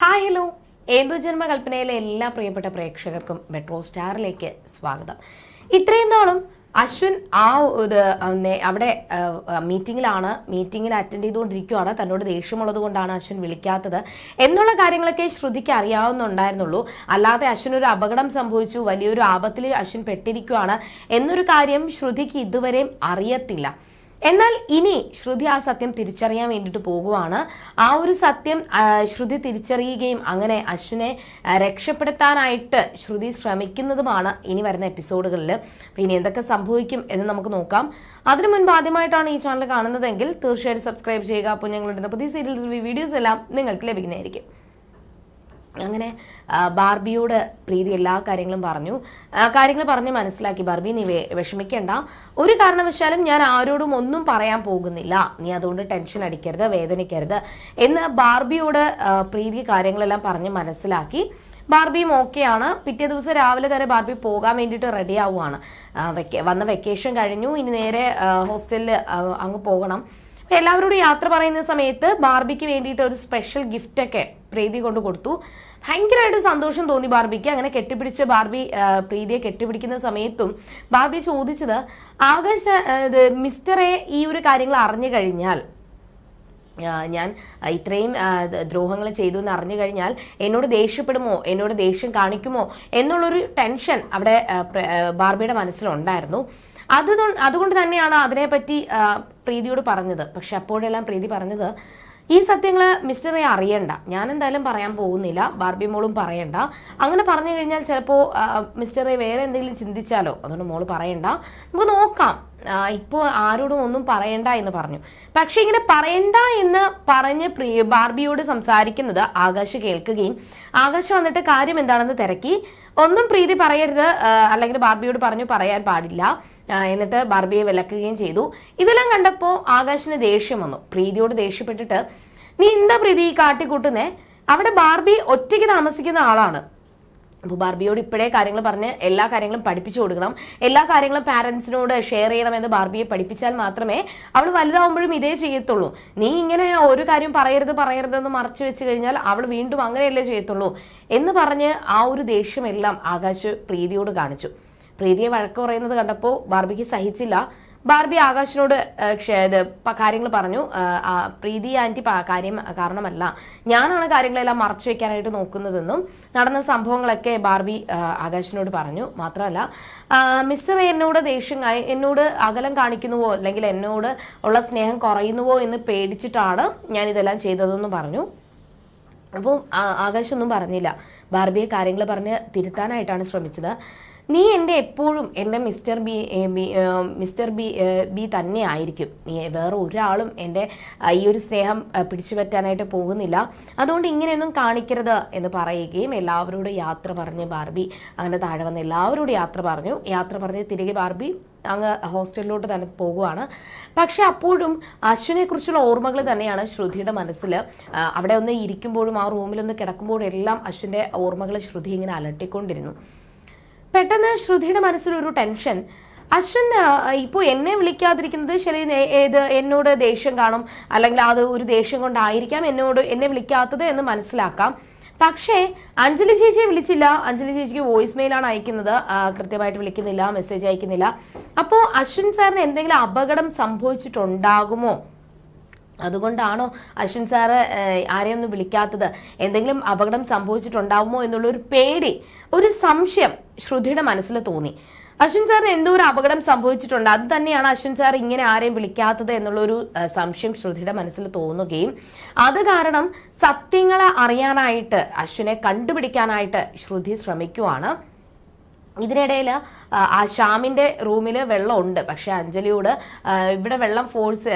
Hi hello, ഏതു ജന്മകൽപ്പനയിലെ എല്ലാ പ്രിയപ്പെട്ട പ്രേക്ഷകർക്കും മെട്രോ സ്റ്റാറിലേക്ക് സ്വാഗതം. ഇത്രയും നാളും അശ്വിൻ അവിടെ മീറ്റിംഗിൽ അറ്റൻഡ് ചെയ്തുകൊണ്ടിരിക്കുകയാണ്. തന്നോട് ദേഷ്യമുള്ളത് കൊണ്ടാണ് അശ്വിൻ വിളിക്കാത്തത് എന്നുള്ള കാര്യങ്ങളൊക്കെ ശ്രുതിക്ക് അറിയാവുന്നുണ്ടായിരുന്നുള്ളൂ. അല്ലാതെ അശ്വിൻ ഒരു അപകടം സംഭവിച്ചു, വലിയൊരു ആപത്തിൽ അശ്വിൻ പെട്ടിരിക്കുകയാണ് എന്നൊരു കാര്യം ശ്രുതിക്ക് ഇതുവരെയും അറിയത്തില്ല. എന്നാൽ ഇനി ശ്രുതി ആ സത്യം തിരിച്ചറിയാൻ വേണ്ടിയിട്ട് പോകുവാണ്. ആ ഒരു സത്യം ശ്രുതി തിരിച്ചറിയുകയും അങ്ങനെ അശ്വിനെ രക്ഷപ്പെടുത്താനായിട്ട് ശ്രുതി ശ്രമിക്കുന്നതുമാണ് ഇനി വരുന്ന എപ്പിസോഡുകളിൽ. അപ്പോൾ ഇനി എന്തൊക്കെ സംഭവിക്കും എന്ന് നമുക്ക് നോക്കാം. അതിനു മുൻപ് ആദ്യമായിട്ടാണ് ഈ ചാനൽ കാണുന്നതെങ്കിൽ തീർച്ചയായിട്ടും സബ്സ്ക്രൈബ് ചെയ്യുക. അപ്പോൾ ഞങ്ങളുടെ പുതിയ സീരിയൽ വീഡിയോസ് എല്ലാം നിങ്ങൾക്ക് ലഭിക്കുന്നതായിരിക്കും. അങ്ങനെ ബാർബിയോട് പ്രീതി എല്ലാ കാര്യങ്ങളും പറഞ്ഞ് മനസ്സിലാക്കി. ബാർബി, നീ വിഷമിക്കേണ്ട, ഒരു കാരണവശാലും ഞാൻ ആരോടും ഒന്നും പറയാൻ പോകുന്നില്ല, നീ അതുകൊണ്ട് ടെൻഷൻ അടിക്കരുത്, വേദനിക്കരുത് എന്ന് ബാർബിയോട് പ്രീതി കാര്യങ്ങളെല്ലാം പറഞ്ഞ് മനസ്സിലാക്കി. ബാർബിയും ഓക്കെയാണ്. പിറ്റേ ദിവസം രാവിലെ തന്നെ ബാർബി പോകാൻ വേണ്ടിയിട്ട് റെഡി ആവുകയാണ്. വന്ന വെക്കേഷൻ കഴിഞ്ഞു, ഇനി നേരെ ഹോസ്റ്റലിൽ അങ്ങ് പോകണം. എല്ലാവരോടും യാത്ര പറയുന്ന സമയത്ത് ബാർബിക്ക് വേണ്ടിയിട്ട് ഒരു സ്പെഷ്യൽ ഗിഫ്റ്റ് ഒക്കെ പ്രീതി കൊണ്ട് കൊടുത്തു. ഭയങ്കരമായിട്ട് സന്തോഷം തോന്നി ബാർബിക്ക്. അങ്ങനെ കെട്ടിപ്പിടിച്ച് ബാർബി പ്രീതിയെ കെട്ടിപ്പിടിക്കുന്ന സമയത്തും ബാർബി ചോദിച്ചത്, ആകാശ് മിസ്റ്ററെ ഈ ഒരു കാര്യങ്ങൾ അറിഞ്ഞു കഴിഞ്ഞാൽ, ഞാൻ ഇത്രയും ദ്രോഹങ്ങൾ ചെയ്തു എന്ന് അറിഞ്ഞു കഴിഞ്ഞാൽ എന്നോട് ദേഷ്യപ്പെടുമോ, എന്നോട് ദേഷ്യം കാണിക്കുമോ എന്നുള്ളൊരു ടെൻഷൻ അവിടെ ബാർബിയുടെ മനസ്സിലുണ്ടായിരുന്നു. അതുകൊണ്ട് തന്നെയാണ് അതിനെപ്പറ്റി പ്രീതിയോട് പറഞ്ഞത്. പക്ഷെ അപ്പോഴെല്ലാം പ്രീതി പറഞ്ഞത്, ഈ സത്യങ്ങൾ മിസ്റ്ററെ അറിയണ്ട, ഞാൻ എന്തായാലും പറയാൻ പോകുന്നില്ല, ബാർബി മോളും പറയണ്ട. അങ്ങനെ പറഞ്ഞു കഴിഞ്ഞാൽ ചിലപ്പോൾ മിസ്റ്ററെ വേറെ എന്തെങ്കിലും ചിന്തിച്ചാലോ, അതുകൊണ്ട് മോള് പറയണ്ട, നമുക്ക് നോക്കാം, ഇപ്പോൾ ആരോടും ഒന്നും പറയണ്ട എന്ന് പറഞ്ഞു. പക്ഷെ ഇങ്ങനെ പറയണ്ട എന്ന് പറഞ്ഞ് ബാർബിയോട് സംസാരിക്കുന്നത് ആകാശ് കേൾക്കുകയും ആകാശ് വന്നിട്ട് കാര്യം എന്താണെന്ന് തിരക്കി. ഒന്നും പ്രീതി പറയരുത്, അല്ലെങ്കിൽ ബാർബിയോട് പറയാൻ പാടില്ല, എന്നിട്ട് ബാർബിയെ വിലക്കുകയും ചെയ്തു. ഇതെല്ലാം കണ്ടപ്പോൾ ആകാശിന് ദേഷ്യം വന്നു. പ്രീതിയോട് ദേഷ്യപ്പെട്ടിട്ട്, നീ എന്താ പ്രീതി കാട്ടിക്കൂട്ടുന്നേ, അവിടെ ബാർബി ഒറ്റയ്ക്ക് താമസിക്കുന്ന ആളാണ്. അപ്പോൾ ബാർബിയോട് ഇപ്പോഴേ കാര്യങ്ങൾ പറഞ്ഞ് എല്ലാ കാര്യങ്ങളും പഠിപ്പിച്ചു കൊടുക്കണം, എല്ലാ കാര്യങ്ങളും പാരന്റ്സിനോട് ഷെയർ ചെയ്യണമെന്ന് ബാർബിയെ പഠിപ്പിച്ചാൽ മാത്രമേ അവൾ വലുതാവുമ്പോഴും ഇതേ ചെയ്യത്തുള്ളൂ. നീ ഇങ്ങനെ ഒരു കാര്യം പറയരുതെന്ന് മറച്ചു വെച്ച് കഴിഞ്ഞാൽ അവൾ വീണ്ടും അങ്ങനെയല്ലേ ചെയ്യത്തുള്ളൂ എന്ന് പറഞ്ഞ് ആ ഒരു ദേഷ്യമെല്ലാം ആകാശ് പ്രീതിയോട് കാണിച്ചു. പ്രീതിയെ വഴക്ക് പറയുന്നത് കണ്ടപ്പോൾ ബാർബിക്ക് സഹിച്ചില്ല. ബാർബി ആകാശിനോട് കാര്യങ്ങൾ പറഞ്ഞു, പ്രീതി ആന്റി കാരണമല്ല, ഞാനാണ് കാര്യങ്ങളെല്ലാം മറച്ചു വെക്കാനായിട്ട് നോക്കുന്നതെന്നും നടന്ന സംഭവങ്ങളൊക്കെ ബാർബി ആകാശിനോട് പറഞ്ഞു. മാത്രമല്ല, മിസ്റ്റർ എന്നോട് അകലം കാണിക്കുന്നുവോ അല്ലെങ്കിൽ എന്നോട് ഉള്ള സ്നേഹം കുറയുന്നുവോ എന്ന് പേടിച്ചിട്ടാണ് ഞാൻ ഇതെല്ലാം ചെയ്തതെന്ന് പറഞ്ഞു. അപ്പോൾ ആകാശൊന്നും പറഞ്ഞില്ല. ബാർബിയെ കാര്യങ്ങൾ പറഞ്ഞ് തിരുത്താനായിട്ടാണ് ശ്രമിച്ചത്. നീ എപ്പോഴും എൻ്റെ മിസ്റ്റർ ബി തന്നെ ആയിരിക്കും, നീ വേറെ ഒരാളും എൻ്റെ ഈ ഒരു സ്നേഹം പിടിച്ചു പറ്റാനായിട്ട് പോകുന്നില്ല, അതുകൊണ്ട് ഇങ്ങനെയൊന്നും കാണിക്കരുത് എന്ന് പറയുകയും എല്ലാവരോടും യാത്ര പറഞ്ഞ് ബാർബി അങ്ങനെ താഴെ വന്ന് എല്ലാവരോടും യാത്ര പറഞ്ഞ് തിരികെ ബാർബി അങ്ങ് ഹോസ്റ്റലിലോട്ട് തന്നെ പോകുവാണ്. പക്ഷെ അപ്പോഴും അശ്വിനെ കുറിച്ചുള്ള ഓർമ്മകൾ തന്നെയാണ് ശ്രുതിയുടെ മനസ്സിൽ. അവിടെ ഒന്ന് ഇരിക്കുമ്പോഴും ആ റൂമിലൊന്ന് കിടക്കുമ്പോഴും എല്ലാം അശ്വിൻ്റെ ഓർമ്മകൾ ശ്രുതി ഇങ്ങനെ അലട്ടിക്കൊണ്ടിരുന്നു. പെട്ടെന്ന് ശ്രുതിയുടെ മനസ്സിലൊരു ടെൻഷൻ, അശ്വിൻ ഇപ്പോൾ എന്നെ വിളിക്കാതിരിക്കുന്നത് ശരി, എന്നോട് ദേഷ്യം കാണും, അല്ലെങ്കിൽ അത് ഒരു ദേഷ്യം കൊണ്ടായിരിക്കാം എന്നെ വിളിക്കാത്തത് എന്ന് മനസ്സിലാക്കാം. പക്ഷേ അഞ്ജലി ചേച്ചിയെ വിളിച്ചില്ല, അഞ്ജലി ചേച്ചിക്ക് വോയിസ് മെയിലാണ് അയക്കുന്നത്, കൃത്യമായിട്ട് വിളിക്കുന്നില്ല, മെസ്സേജ് അയക്കുന്നില്ല. അപ്പോൾ അശ്വിൻ സാറിന് എന്തെങ്കിലും അപകടം സംഭവിച്ചിട്ടുണ്ടാകുമോ, അതുകൊണ്ടാണോ അശ്വിൻ സാറ് ആരെയൊന്നും വിളിക്കാത്തത്, എന്തെങ്കിലും അപകടം സംഭവിച്ചിട്ടുണ്ടാവുമോ എന്നുള്ള ഒരു പേടി, ഒരു സംശയം ശ്രുതിയുടെ മനസ്സിൽ തോന്നി. അശ്വിൻ സാറിന് എന്തോ ഒരു അപകടം സംഭവിച്ചിട്ടുണ്ട്, അത് തന്നെയാണ് അശ്വിൻ സാർ ഇങ്ങനെ ആരെയും വിളിക്കാത്തത് എന്നുള്ളൊരു സംശയം ശ്രുതിയുടെ മനസ്സിൽ തോന്നുകയും അത് കാരണം സത്യങ്ങളെ അറിയാനായിട്ട് അശ്വിനെ കണ്ടുപിടിക്കാനായിട്ട് ശ്രുതി ശ്രമിക്കുവാണ്. ഇതിനിടയിൽ ആ ശ്യാമിന്റെ റൂമിൽ വെള്ളമുണ്ട്, പക്ഷെ അഞ്ജലിയോട് ഇവിടെ വെള്ളം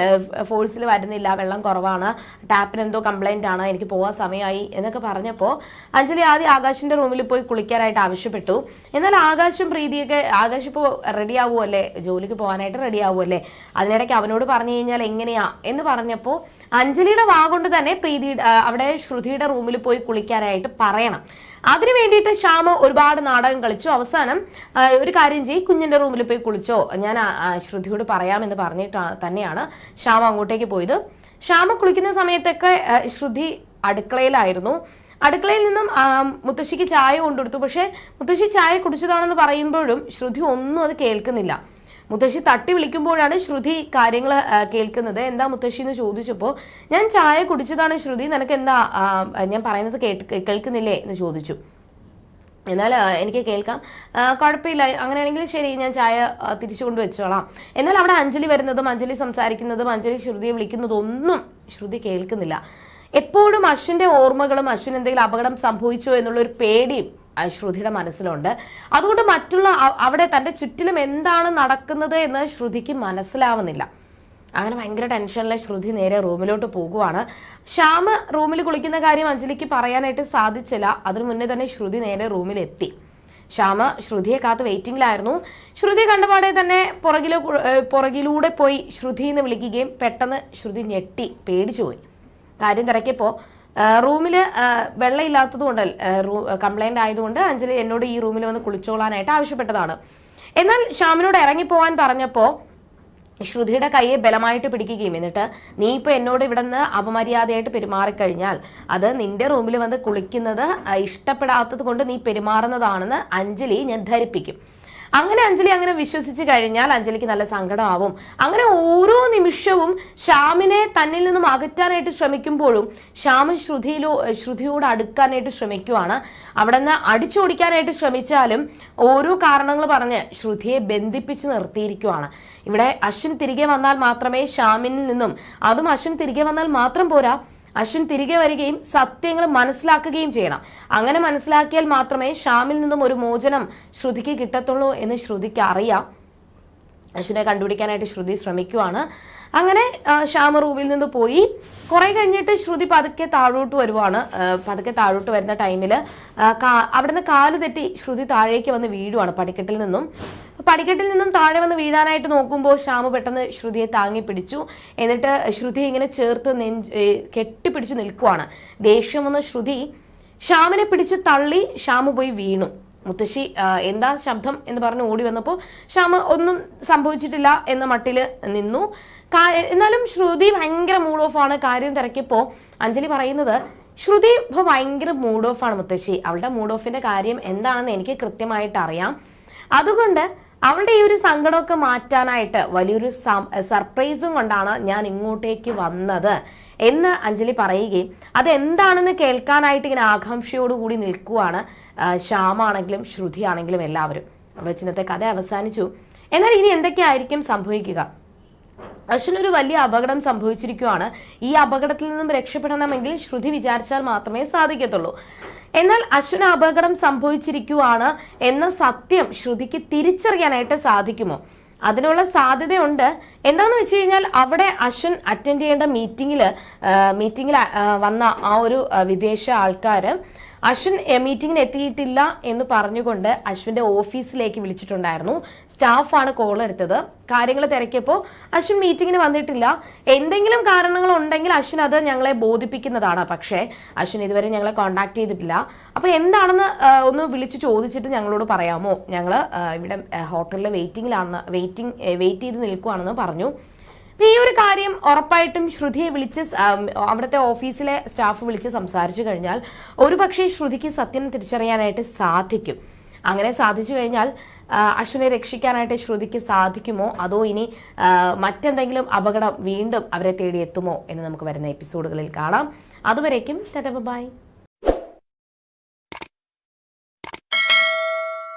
ഫോഴ്സിൽ വരുന്നില്ല, വെള്ളം കുറവാണ്, ടാപ്പിന് എന്തോ കംപ്ലൈന്റ് ആണ്, എനിക്ക് പോകാൻ സമയമായി എന്നൊക്കെ പറഞ്ഞപ്പോൾ അഞ്ജലി ആദ്യം ആകാശിന്റെ റൂമിൽ പോയി കുളിക്കാനായിട്ട് ആവശ്യപ്പെട്ടു. എന്നാൽ ആകാശും പ്രീതിയൊക്കെ, ആകാശ് ഇപ്പോൾ റെഡി ആവുമല്ലേ, ജോലിക്ക് പോകാനായിട്ട് റെഡി ആവുമല്ലേ, അതിനിടയ്ക്ക് അവനോട് പറഞ്ഞു കഴിഞ്ഞാൽ എങ്ങനെയാ എന്ന് പറഞ്ഞപ്പോൾ അഞ്ജലിയുടെ വാഗൊണ്ട് തന്നെ അവിടെ ശ്രുതിയുടെ റൂമിൽ പോയി കുളിക്കാനായിട്ട് പറയണം. അതിനു വേണ്ടിയിട്ട് ശ്യാമ ഒരുപാട് നാടകം കളിച്ചു. അവസാനം ഒരു കാര്യം ചെയ്യ്, കുഞ്ഞിന്റെ റൂമിൽ പോയി കുളിച്ചോ, ഞാൻ ശ്രുതിയോട് പറയാമെന്ന് പറഞ്ഞിട്ട് തന്നെയാണ് ശ്യാമ അങ്ങോട്ടേക്ക് പോയത്. ശ്യാമ കുളിക്കുന്ന സമയത്തൊക്കെ ശ്രുതി അടുക്കളയിലായിരുന്നു. അടുക്കളയിൽ നിന്നും മുത്തശ്ശിക്ക് ചായ കൊണ്ടുകൊടുത്തു. പക്ഷെ മുത്തശ്ശി ചായ കുടിച്ചതാണെന്ന് പറയുമ്പോഴും ശ്രുതി ഒന്നും അത് കേൾക്കുന്നില്ല. മുത്തശ്ശി തട്ടി വിളിക്കുമ്പോഴാണ് ശ്രുതി കാര്യങ്ങൾ കേൾക്കുന്നത്. എന്താ മുത്തശ്ശി എന്ന് ചോദിച്ചപ്പോൾ ഞാൻ ചായ കുടിച്ചതാണ് ശ്രുതി, നിനക്ക് എന്താ ഞാൻ പറയുന്നത് കേൾക്കുന്നില്ലേ എന്ന് ചോദിച്ചു. എന്നാൽ എനിക്ക് കേൾക്കാം, കുഴപ്പമില്ല, അങ്ങനെയാണെങ്കിൽ ശരി, ഞാൻ ചായ തിരിച്ചു കൊണ്ട് വെച്ചോളാം. എന്നാൽ അവിടെ അഞ്ജലി വരുന്നതും അഞ്ജലി സംസാരിക്കുന്നതും അഞ്ജലി ശ്രുതിയെ വിളിക്കുന്നതൊന്നും ശ്രുതി കേൾക്കുന്നില്ല. എപ്പോഴും അശ്വിന്റെ ഓർമ്മകളും അശ്വിൻ എന്തെങ്കിലും അപകടം സംഭവിച്ചോ എന്നുള്ളൊരു പേടിയും ശ്രുതിയുടെ മനസ്സിലുണ്ട്. അതുകൊണ്ട് മറ്റുള്ള അവിടെ തന്റെ ചുറ്റിലും എന്താണ് നടക്കുന്നത് എന്ന് ശ്രുതിക്ക് മനസ്സിലാവുന്നില്ല. അങ്ങനെ ഭയങ്കര ടെൻഷനിലെ ശ്രുതി നേരെ റൂമിലോട്ട് പോകുവാണ്. ശ്യാമ റൂമിൽ കുളിക്കുന്ന കാര്യം അഞ്ജലിക്ക് പറയാനായിട്ട് സാധിച്ചില്ല. അതിനു മുന്നേ തന്നെ ശ്രുതി നേരെ റൂമിലെത്തി. ശ്യാമ ശ്രുതിയെ കാത്ത് വെയിറ്റിംഗിലായിരുന്നു. ശ്രുതി കണ്ടപാടെ തന്നെ പുറകിലൂടെ പോയി ശ്രുതി എന്ന് വിളിക്കുകയും പെട്ടെന്ന് ശ്രുതി ഞെട്ടി പേടിച്ചു പോയി. കാര്യം തിരക്കിയപ്പോ റൂമിൽ വെള്ളമില്ലാത്തത് കൊണ്ട് കംപ്ലൈന്റ് ആയതുകൊണ്ട് അഞ്ജലി എന്നോട് ഈ റൂമിൽ വന്ന് കുളിച്ചോളാനായിട്ട് ആവശ്യപ്പെട്ടതാണ്. എന്നാൽ ശ്യാമിനോട് ഇറങ്ങിപ്പോവാൻ പറഞ്ഞപ്പോൾ ശ്രുതിയുടെ കൈയെ ബലമായിട്ട് പിടിക്കുകയും എന്നിട്ട് നീ ഇപ്പൊ എന്നോട് ഇവിടെ നിന്ന് അപമര്യാദയായിട്ട് പെരുമാറിക്കഴിഞ്ഞാൽ അത് നിന്റെ റൂമിൽ വന്ന് കുളിക്കുന്നത് ഇഷ്ടപ്പെടാത്തത് കൊണ്ട് നീ പെരുമാറുന്നതാണെന്ന് അഞ്ജലി ഞാൻ ധരിപ്പിക്കും. അങ്ങനെ അഞ്ജലി അങ്ങനെ വിശ്വസിച്ച് കഴിഞ്ഞാൽ അഞ്ജലിക്ക് നല്ല സങ്കടമാവും. അങ്ങനെ ഓരോ നിമിഷവും ശ്യാമിനെ തന്നിൽ നിന്നും അകറ്റാനായിട്ട് ശ്രമിക്കുമ്പോഴും ശ്യാമൻ ശ്രുതിയോട് അടുക്കാനായിട്ട് ശ്രമിക്കുവാണ്. അവിടെ നിന്ന് അടിച്ചോടിക്കാനായിട്ട് ശ്രമിച്ചാലും ഓരോ കാരണങ്ങൾ പറഞ്ഞ് ശ്രുതിയെ ബന്ധിപ്പിച്ച് നിർത്തിയിരിക്കുവാണ്. ഇവിടെ അശ്വിൻ തിരികെ വന്നാൽ മാത്രമേ ശ്യാമിനിൽ നിന്നും, അതും അശ്വിൻ തിരികെ വന്നാൽ മാത്രം പോരാ, അശ്വിൻ തിരികെ വരികയും സത്യങ്ങൾ മനസ്സിലാക്കുകയും ചെയ്യണം. അങ്ങനെ മനസ്സിലാക്കിയാൽ മാത്രമേ ശ്യാമിൽ നിന്നും ഒരു മോചനം ശ്രുതിക്ക് കിട്ടത്തുള്ളൂ എന്ന് ശ്രുതിക്ക് അറിയാം. അശ്വിനെ കണ്ടുപിടിക്കാനായിട്ട് ശ്രുതി ശ്രമിക്കുവാണ്. അങ്ങനെ ശ്യാമ റൂമിൽ നിന്ന് പോയി. കുറെ കഴിഞ്ഞിട്ട് ശ്രുതി പതുക്കെ താഴോട്ട് വരുവാണ്. പതുക്കെ താഴോട്ട് വരുന്ന ടൈമിൽ അവിടുന്ന് കാല് തെറ്റി ശ്രുതി താഴേക്ക് വന്ന് വീഴുവാണ് പടിക്കെട്ടിൽ നിന്നും. പടിക്കെട്ടിൽ നിന്നും താഴെ വന്ന് വീഴാനായിട്ട് നോക്കുമ്പോൾ ശ്യാമ പെട്ടെന്ന് ശ്രുതിയെ താങ്ങി പിടിച്ചു. എന്നിട്ട് ശ്രുതിയെ ഇങ്ങനെ ചേർത്ത് കെട്ടിപ്പിടിച്ചു നിൽക്കുവാണ്. ദേഷ്യം വന്ന ശ്രുതി ശ്യാമിനെ പിടിച്ച് തള്ളി ശ്യാമ പോയി വീണു. മുത്തശ്ശി എന്താ ശബ്ദം എന്ന് പറഞ്ഞ് ഓടി വന്നപ്പോൾ ശ്യാമ ഒന്നും സംഭവിച്ചിട്ടില്ല എന്ന മട്ടില് നിന്നു. എന്നാലും ശ്രുതി ഭയങ്കര മൂഡ് ഓഫ് ആണ്. കാര്യം തിരക്കിയപ്പോൾ അഞ്ജലി പറയുന്നത് ശ്രുതി ഇപ്പോൾ ഭയങ്കര മൂഡ് ഓഫ് ആണ് മുത്തശ്ശി, അവളുടെ മൂഡ് ഓഫിന്റെ കാര്യം എന്താണെന്ന് എനിക്ക് കൃത്യമായിട്ട് അറിയാം. അതുകൊണ്ട് അവളുടെ ഈ ഒരു സങ്കടമൊക്കെ മാറ്റാനായിട്ട് വലിയൊരു സർപ്രൈസും കൊണ്ടാണ് ഞാൻ ഇങ്ങോട്ടേക്ക് വന്നത് എന്ന് അഞ്ജലി പറയുകയും അതെന്താണെന്ന് കേൾക്കാനായിട്ട് ഇങ്ങനെ ആകാംക്ഷയോടുകൂടി നിൽക്കുവാണ് ശ്യാമാണെങ്കിലും ശ്രുതി ആണെങ്കിലും എല്ലാവരും. അവിടെ ഇന്നത്തെ കഥ അവസാനിച്ചു. എന്നാൽ ഇനി എന്തൊക്കെയായിരിക്കും സംഭവിക്കുക? അശ്വിനൊരു വലിയ അപകടം സംഭവിച്ചിരിക്കുകയാണ്. ഈ അപകടത്തിൽ നിന്നും രക്ഷപ്പെടണമെങ്കിൽ ശ്രുതി വിചാരിച്ചാൽ മാത്രമേ സാധിക്കത്തുള്ളൂ. എന്നാൽ അശ്വിന് അപകടം സംഭവിച്ചിരിക്കുവാണ് എന്ന സത്യം ശ്രുതിക്ക് തിരിച്ചറിയാനായിട്ട് സാധിക്കുമോ? അതിനുള്ള സാധ്യതയുണ്ട്. എന്താണെന്ന് വെച്ച് കഴിഞ്ഞാൽ അവിടെ അശ്വിൻ അറ്റൻഡ് ചെയ്യേണ്ട മീറ്റിംഗിൽ വന്ന ആ ഒരു വിദേശ ആൾക്കാര് അശ്വിൻ മീറ്റിംഗിന് എത്തിയിട്ടില്ല എന്ന് പറഞ്ഞുകൊണ്ട് അശ്വിന്റെ ഓഫീസിലേക്ക് വിളിച്ചിട്ടുണ്ടായിരുന്നു. സ്റ്റാഫാണ് കോൾ എടുത്തത്. കാര്യങ്ങൾ തിരക്കിയപ്പോൾ അശ്വിൻ മീറ്റിംഗിന് വന്നിട്ടില്ല. എന്തെങ്കിലും കാരണങ്ങൾ ഉണ്ടെങ്കിൽ അശ്വിൻ അത് ഞങ്ങളെ ബോധിപ്പിക്കുന്നതാണ്. പക്ഷേ അശ്വിൻ ഇതുവരെ ഞങ്ങളെ കോൺടാക്ട് ചെയ്തിട്ടില്ല. അപ്പൊ എന്താണെന്ന് ഒന്ന് വിളിച്ചു ചോദിച്ചിട്ട് ഞങ്ങളോട് പറയാമോ? ഞങ്ങൾ ഇവിടെ ഹോട്ടലിൽ വെയിറ്റ് ചെയ്ത് നിൽക്കുവാണെന്ന് പറഞ്ഞു. ഈ ഒരു കാര്യം ഉറപ്പായിട്ടും ശ്രുതിയെ വിളിച്ച് അവിടുത്തെ ഓഫീസിലെ സ്റ്റാഫ് വിളിച്ച് സംസാരിച്ചു കഴിഞ്ഞാൽ ഒരുപക്ഷെ ശ്രുതിക്ക് സത്യം തിരിച്ചറിയാനായിട്ട് സാധിക്കും. അങ്ങനെ സാധിച്ചു കഴിഞ്ഞാൽ അശ്വിനെ രക്ഷിക്കാനായിട്ട് ശ്രുതിക്ക് സാധിക്കുമോ, അതോ ഇനി മറ്റെന്തെങ്കിലും അപകടം വീണ്ടും അവരെ തേടിയെത്തുമോ എന്ന് നമുക്ക് വരുന്ന എപ്പിസോഡുകളിൽ കാണാം. അതുവരേക്കും ബൈ.